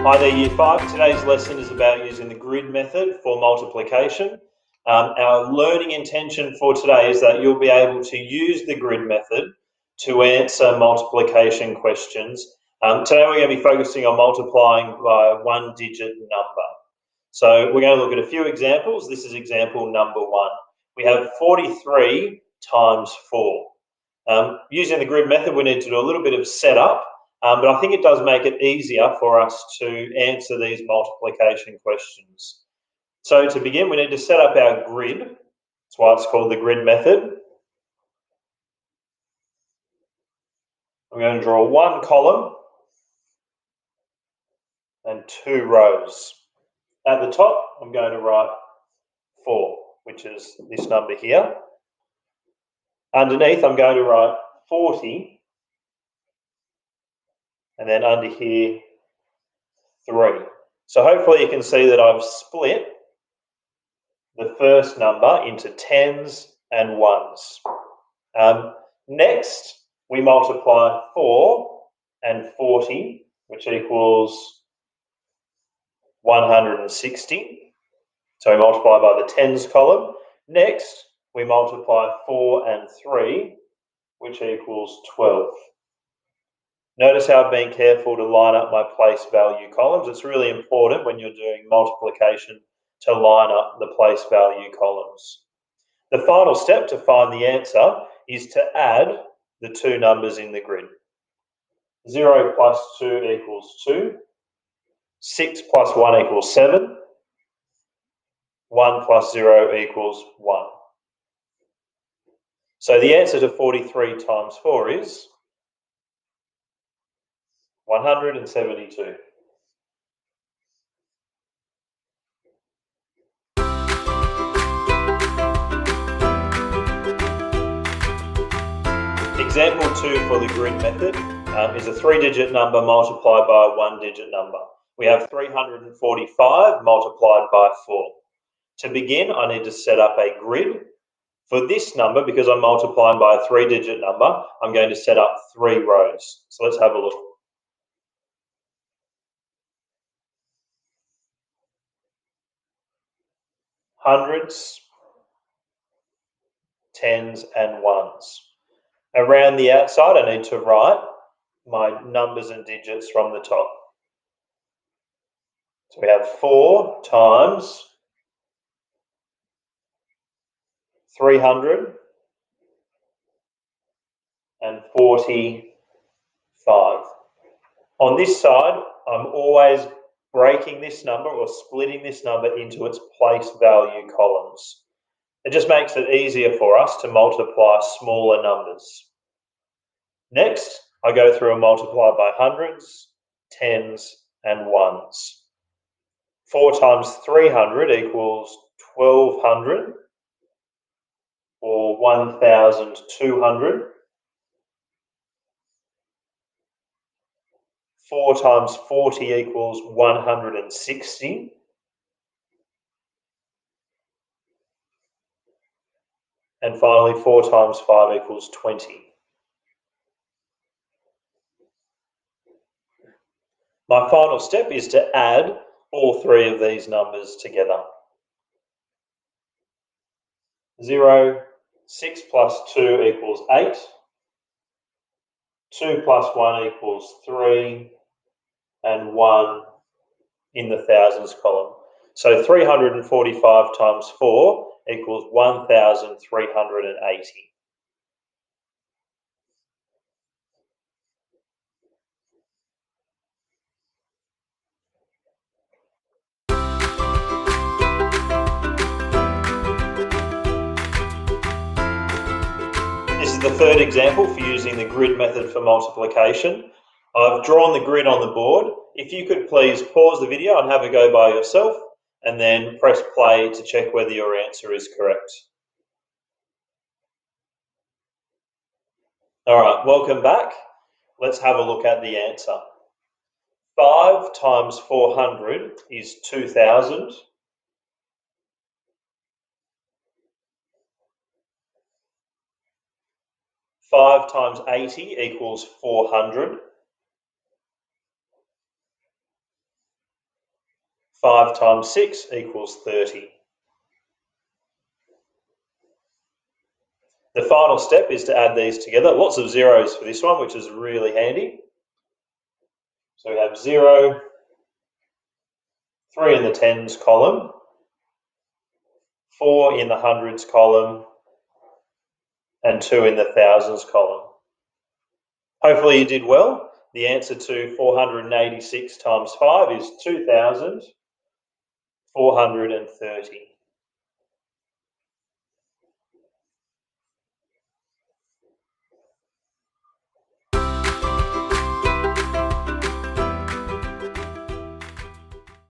Hi there, Year 5. Today's lesson is about using the grid method for multiplication. Our learning intention for today is that you'll be able to use the grid method to answer multiplication questions. Today we're going to be focusing on multiplying by a one-digit number. So we're going to look at a few examples. This is example number 1. We have 43 times 4. Using the grid method, we need to do a little bit of setup. But I think it does make it easier for us to answer these multiplication questions. So to begin, we need to set up our grid. That's why it's called the grid method. I'm going to draw one column and 2 rows. At the top, I'm going to write 4, which is this number here. Underneath, I'm going to write 40. And then under here, 3. So hopefully you can see that I've split the first number into tens and ones. Next, we multiply 4 and 40, which equals 160. So we multiply by the tens column. Next, we multiply 4 and 3, which equals 12. Notice how I've been careful to line up my place value columns. It's really important when you're doing multiplication to line up the place value columns. The final step to find the answer is to add the 2 numbers in the grid. 0 plus 2 equals 2. 6 plus 1 equals 7. 1 plus 0 equals 1. So the answer to 43 times 4 is 172. Example 2 for the grid method is a 3-digit number multiplied by a 1-digit number. We have 345 multiplied by 4. To begin, I need to set up a grid. For this number, because I'm multiplying by a 3-digit number, I'm going to set up 3 rows. So let's have a look. Hundreds, tens and ones. Around the outside, I need to write my numbers and digits from the top. So we have 4 times 345. On this side, I'm always breaking this number or splitting this number into its place value columns. It just makes it easier for us to multiply smaller numbers. Next, I go through and multiply by hundreds, tens, and ones. 4 times 300 equals 1200 or 1200. 4 times 40 equals 160. And finally, 4 times 5 equals 20. My final step is to add all 3 of these numbers together. 0, 6 plus 2 equals 8. 2 plus 1 equals 3. And 1 in the thousands column. So 345 times 4 equals 1,380. This is the 3rd example for using the grid method for multiplication. I've drawn the grid on the board. If you could please pause the video and have a go by yourself and then press play to check whether your answer is correct. All right, welcome back. Let's have a look at the answer. 5 times 400 is 2,000. 5 times 80 equals 400. 5 times 6 equals 30. The final step is to add these together. Lots of zeros for this one, which is really handy. So we have 0, 3 in the tens column, 4 in the hundreds column, and 2 in the thousands column. Hopefully you did well. The answer to 486 times 5 is 2,430.